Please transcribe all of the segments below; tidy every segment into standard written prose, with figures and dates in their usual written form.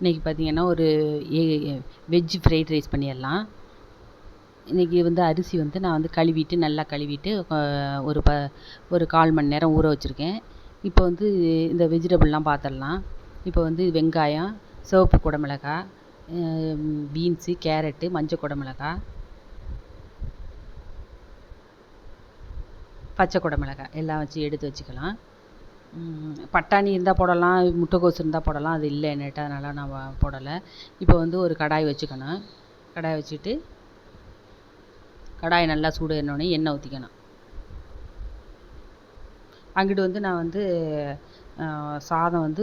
இன்றைக்கி பார்த்திங்கன்னா ஒரு வெஜ் ஃப்ரைட் ரைஸ் பண்ணிடலாம். இன்றைக்கி வந்து அரிசி வந்து நான் வந்து கழுவிட்டு நல்லா கழுவிட்டு ஒரு 1/4 மணி நேரம் ஊற வச்சுருக்கேன். இப்போ வந்து இந்த வெஜிடபிள்லாம் பார்த்துடலாம். இப்போ வந்து வெங்காயம், சிவப்பு குடமிளகாய், பீன்ஸு, கேரட்டு, மஞ்சள் குடமிளகாய், பச்சை குடமிளகாய் எல்லாம் வச்சு எடுத்து வச்சுக்கலாம். பட்டாணி இருந்தால் போடலாம், முட்டைக்கோஸ் இருந்தால் போடலாம். அது இல்லை என்கிட்ட, அதனால் நான் போடலை. இப்போ வந்து ஒரு கடாய் வச்சுக்கணும். கடாய் வச்சுட்டு கடாய் நல்லா சூடு ஏறினோடனே எண்ணெய் ஊற்றிக்கணும். அங்கிட்டு வந்து நான் வந்து சாதம் வந்து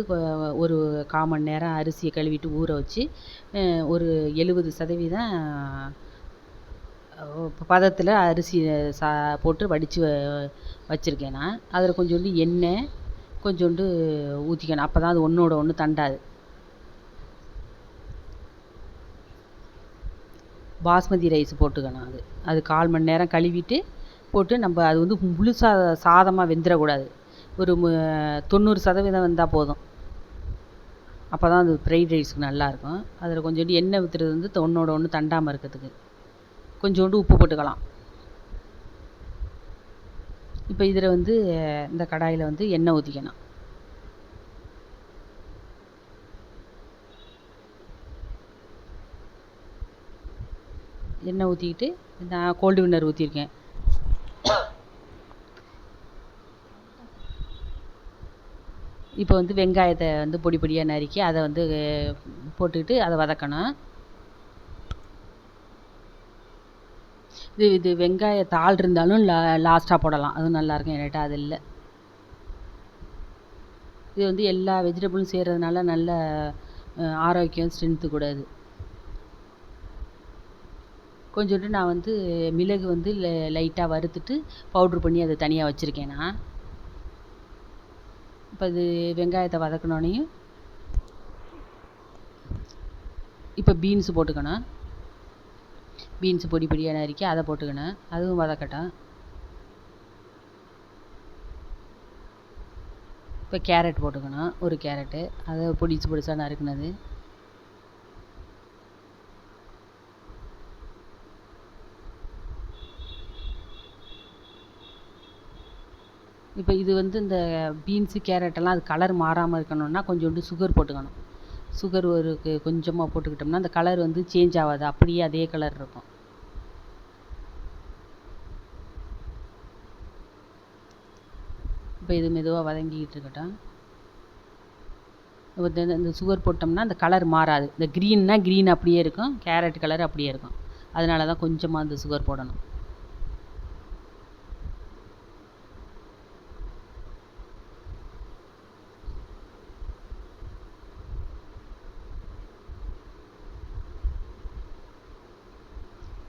ஒரு 1/4 மணி நேரம் அரிசியை கழுவிட்டு ஊற வச்சு ஒரு 70% பதத்தில் அரிசி போட்டு வடித்து வச்சுருக்கேன் நான். அதில் கொஞ்சோண்டு எண்ணெய் கொஞ்சோண்டு ஊற்றிக்கணும். அப்போ தான் அது ஒன்றோட ஒன்று தண்டாது. பாஸ்மதி ரைஸ் போட்டுக்கணும். அது 1/4 மணி நேரம் கழுவிட்டு போட்டு நம்ம அது வந்து முழுசாக சாதமாக வெந்துடக்கூடாது. ஒரு 90% வெந்தால் போதும். அப்போ தான் அது ஃப்ரைட் ரைஸுக்கு நல்லாயிருக்கும். அதில் கொஞ்சோண்டு எண்ணெய் ஊற்றுறது வந்து ஒன்றோட ஒன்று தண்டாமல் இருக்கிறதுக்கு. கொஞ்சோண்டு உப்பு போட்டுக்கலாம். இப்போ இதில் வந்து இந்த கடாயில் வந்து எண்ணெய் ஊற்றிக்கணும். எண்ணெய் ஊற்றிக்கிட்டு நான் கோல்டு வின்னர் ஊற்றிருக்கேன். இப்போ வந்து வெங்காயத்தை வந்து பொடி பொடியாக நறுக்கி அதை வந்து போட்டுக்கிட்டு அதை வதக்கணும். இது வெங்காயத்தாள் இருந்தாலும் லாஸ்ட்டாக போடலாம், அதுவும் நல்லாயிருக்கும். என்கிட்ட அது இல்லை. இது வந்து எல்லா வெஜிடபிளும் செய்கிறதுனால நல்ல ஆரோக்கியம், ஸ்ட்ரென்த்து கூட இது. கொஞ்சோண்டு நான் வந்து மிளகு வந்து லைட்டாக வறுத்துட்டு பவுட்ரு பண்ணி அதை தனியாக வச்சுருக்கேன் நான். இப்போ இது வெங்காயத்தை வதக்கினோடனையும் இப்போ பீன்ஸு போட்டுக்கணும். பீன்ஸு பொடி பொடியாக நறுக்கி அதை போட்டுக்கணும். அதுவும் வதக்கட்டும். இப்போ கேரட் போட்டுக்கணும். ஒரு கேரட்டு அதை பொடிசாக நறுக்குனது. இப்போ இது வந்து இந்த பீன்ஸு கேரட்டெல்லாம் அது கலர் மாறாமல் இருக்கணும்னா கொஞ்சோண்டு சுகர் போட்டுக்கணும். சுகர் கொஞ்சமாக போட்டுக்கிட்டோம்னா அந்த கலர் வந்து சேஞ்ச் ஆகாது, அப்படியே அதே கலர் இருக்கும். இப்போ இது மெதுவாக வதங்கிக்கிட்டு இருக்கட்டும். இந்த சுகர் போட்டோம்னா அந்த கலர் மாறாது. இந்த க்ரீன்னா க்ரீன் அப்படியே இருக்கும், கேரட் கலர் அப்படியே இருக்கும். அதனால தான் கொஞ்சமாக அந்த சுகர் போடணும்.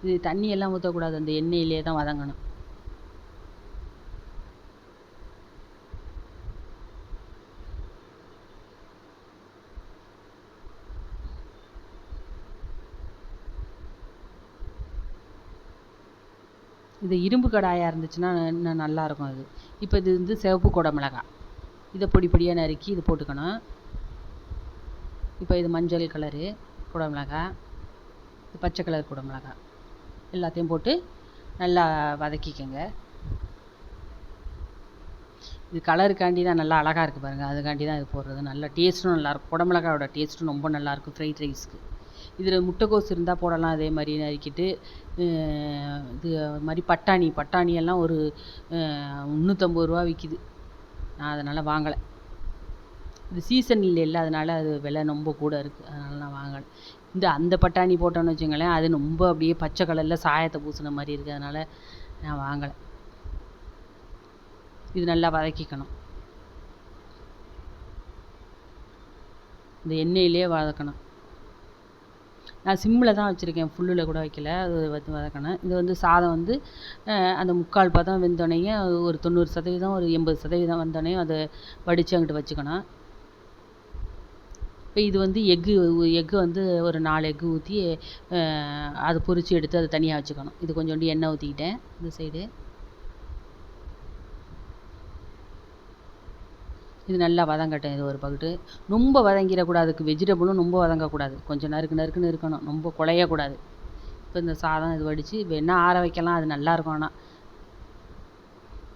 இது தண்ணியெல்லாம் ஊற்றக்கூடாது, அந்த எண்ணெயிலே தான் வதங்கணும். இது இரும்பு கடாயாக இருந்துச்சுன்னா இன்னும் நல்லாயிருக்கும் அது. இப்போ இது வந்து சிவப்பு குடமிளகாய், இதை பொடி பொடியாக நறுக்கி இது போட்டுக்கணும். இப்போ இது மஞ்சள் கலரு குடமிளகாய், இது பச்சை கலர் குடமிளகாய் எல்லாத்தையும் போட்டு நல்லா வதக்கிக்கங்க. இது கலருக்காண்டி தான் நல்லா அழகாக இருக்குது பாருங்கள், அதுக்காண்டி தான் இது போடுறது. நல்லா டேஸ்ட்டும் நல்லாயிருக்கும். குடமிளகாயோட டேஸ்ட்டும் ரொம்ப நல்லாயிருக்கும் ஃப்ரைட் ரைஸ்க்கு. இதில் முட்டைக்கோஸ் இருந்தால் போடலாம். அதே மாதிரி நறுக்கிட்டு இது மாதிரி பட்டாணியெல்லாம் ஒரு 350 ரூபா விற்கிது. நான் அதனால் வாங்கலை. இது சீசன் இல்லை, அதனால் அது விலை ரொம்ப கூட இருக்குது, அதனால் நான் வாங்கலை. அந்த பட்டாணி போட்டோன்னு வச்சுங்களேன், அது ரொம்ப அப்படியே பச்சை கலரில் சாயத்தை பூசின மாதிரி இருக்குது, அதனால் நான் வாங்கலை. இது நல்லா வதக்கிக்கணும். இந்த எண்ணெயிலே வதக்கணும். நான் சிம்மில் தான் வச்சுருக்கேன், ஃபுல்லில் கூட வைக்கல. அது வதக்கணும். இது வந்து சாதம் வந்து அந்த 3/4 பதம் வெந்தோடனே ஒரு 90%, ஒரு 80% வந்தோடனே அதை வடித்து அங்கிட்டு வச்சுக்கணும். இப்போ இது வந்து எக்கு வந்து ஒரு 4 எக்கு ஊற்றி அதை பொரித்து எடுத்து அதை தனியாக வச்சுக்கணும். இது கொஞ்சோண்டு எண்ணெய் ஊற்றிக்கிட்டேன் இந்த சைடு. இது நல்லா வதங்கட்டும். இது ஒரு பக்கெட்டு ரொம்ப வதங்கிடக்கூடாது. அதுக்கு வெஜிடபிளும் ரொம்ப வதங்கக்கூடாது. கொஞ்சம் நறுக்குன்னு இருக்கணும். ரொம்ப குழையக்கூடாது. இப்போ இந்த சாதம் இது வடித்து வேணா ஆற வைக்கலாம். அது நல்லாயிருக்கும். ஆனால்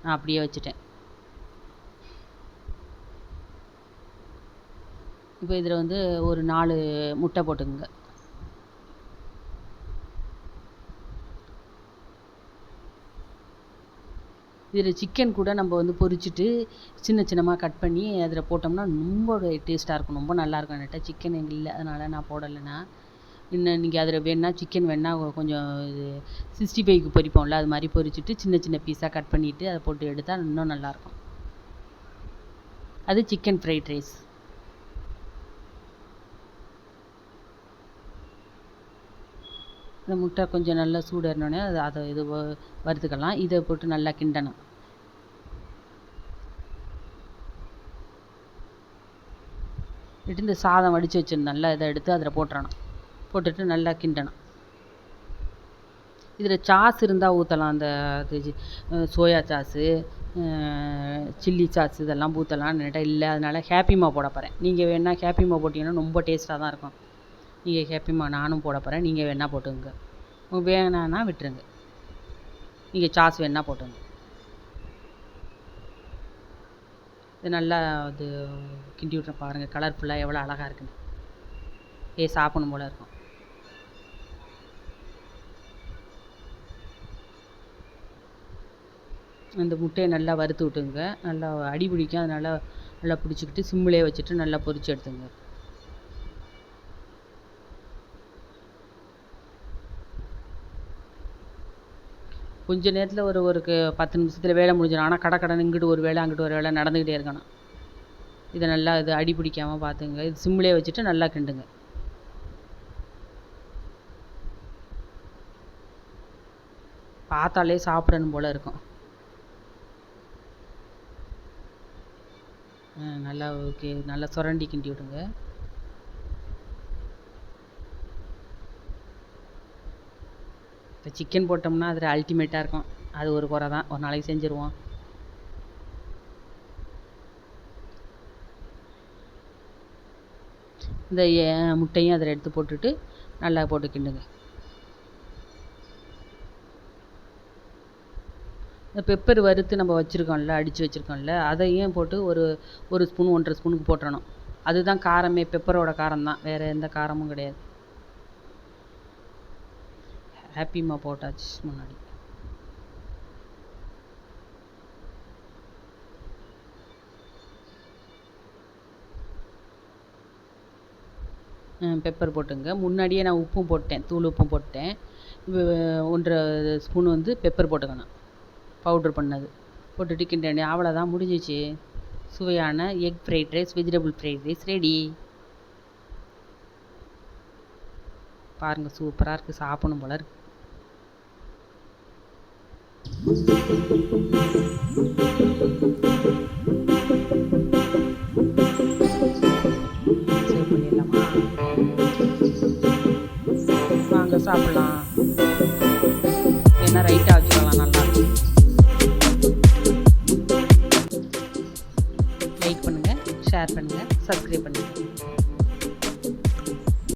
நான் அப்படியே வச்சுட்டேன். இப்போ இதில் வந்து ஒரு 4 முட்டை போட்டுக்குங்க. இதில் சிக்கன் கூட நம்ம வந்து பொரிச்சிட்டு சின்னமாக கட் பண்ணி அதில் போட்டோம்னா ரொம்ப டேஸ்ட்டாக இருக்கும். ரொம்ப நல்லாயிருக்கும். என்கிட்ட சிக்கன் எங்கே இல்லை, அதனால் நான் போடலைன்னா. இன்னும் நீங்கள் அதில் வேணுன்னா சிக்கன் வேணுன்னா கொஞ்சம் இது 65க்கு பொரிப்போம்ல, அது மாதிரி பொரிச்சிட்டு சின்ன பீஸாக கட் பண்ணிவிட்டு அதை போட்டு எடுத்தால் இன்னும் நல்லாயிருக்கும். அது சிக்கன் ஃப்ரைட் ரைஸ். இந்த முட்டை கொஞ்சம் நல்லா சூடு ஏறினோடனே அதை இது வறுத்துக்கலாம். இதை போட்டு நல்லா கிண்டணும். இந்த சாதம் வடித்து வச்சிருந்தோம்ல, இதை எடுத்து அதில் போட்டுறணும். போட்டுட்டு நல்லா கிண்டணும். இதில் சாஸ் இருந்தால் ஊற்றலாம். அந்த சோயா சாஸு, சில்லி சாஸ் இதெல்லாம் ஊற்றலாம். என்கிட்ட இல்லை, அதனால் ஹேப்பிமா போட போகிறேன். நீங்கள் வேணா ஹேப்பிமா போட்டிங்கன்னா ரொம்ப டேஸ்ட்டாக தான் இருக்கும். நீங்கள் ஹேப்பிமா நானும் போட போகிறேன். நீங்கள் வேணா போட்டுங்க. வேணான்னா விட்டுருங்க. நீங்கள் சாஸ் வேணா போட்டுங்க. இது நல்லா இது கிண்டி விட்றேன் பாருங்கள். கலர்ஃபுல்லாக எவ்வளோ அழகாக இருக்குன்னு. சாப்பிடணும் போல் இருக்கும். அந்த முட்டையை நல்லா வறுத்து விட்டுங்க. நல்லா அடி பிடிக்கும். அதனால் நல்லா பிடிச்சிக்கிட்டு சிம்மிலே வச்சுட்டு நல்லா பொரிச்சு எடுத்துங்க. கொஞ்ச நேரத்தில் ஒரு 10 நிமிஷத்தில் வேலை முடிஞ்சிடும். ஆனால் கடன்னு இங்கிட்டு ஒரு வேலை அங்கிட்டு ஒரு வேலை நடந்துக்கிட்டே இருக்கணும். இதை நல்லா இது அடி பிடிக்காமல் பார்த்துங்க. இது சிம்மிலே வச்சுட்டு நல்லா கிண்டுங்க. பார்த்தாலே சாப்பிடணும் போல் இருக்கும். நல்லா ஓகே. நல்லா சுரண்டி கிண்டி விடுங்க. இப்போ சிக்கன் போட்டோம்னா அதில் அல்டிமேட்டாக இருக்கும். அது ஒரு குறை தான். ஒரு நாளைக்கு செஞ்சுருவோம். இந்த முட்டையும் அதில் எடுத்து போட்டுட்டு நல்லா போட்டு கிண்டுங்க. இந்த பெப்பர் வறுத்து நம்ம வச்சுருக்கோம்ல, அடித்து வச்சுருக்கோம்ல, அதையும் போட்டு ஒரு ஸ்பூன் 1.5 ஸ்பூனுக்கு போட்டுறணும். அதுதான் காரமே. பெப்பரோட காரம் தான், வேறு எந்த காரமும் கிடையாது. ஹேப்பிமா போட்டாச்சு முன்னாடி. பெப்பர் போட்டுங்க. முன்னாடியே நான் உப்பும் போட்டேன், தூள் உப்பும் போட்டேன். 1.5 ஸ்பூன் வந்து பெப்பர் போட்டுக்கணும், பவுட்ரு பண்ணது. போட்டுட்டு கிண்டனி. அவ்வளோதான், முடிஞ்சிச்சு. சுவையான egg fried rice, vegetable fried rice ready. பாருங்கள், சூப்பராக இருக்குது. சாப்பிடணும் போல இருக்கு. சேவ் பண்ணிடலாமா? வாங்க சாப்பிட்லாம். என்ன ரைட்டாக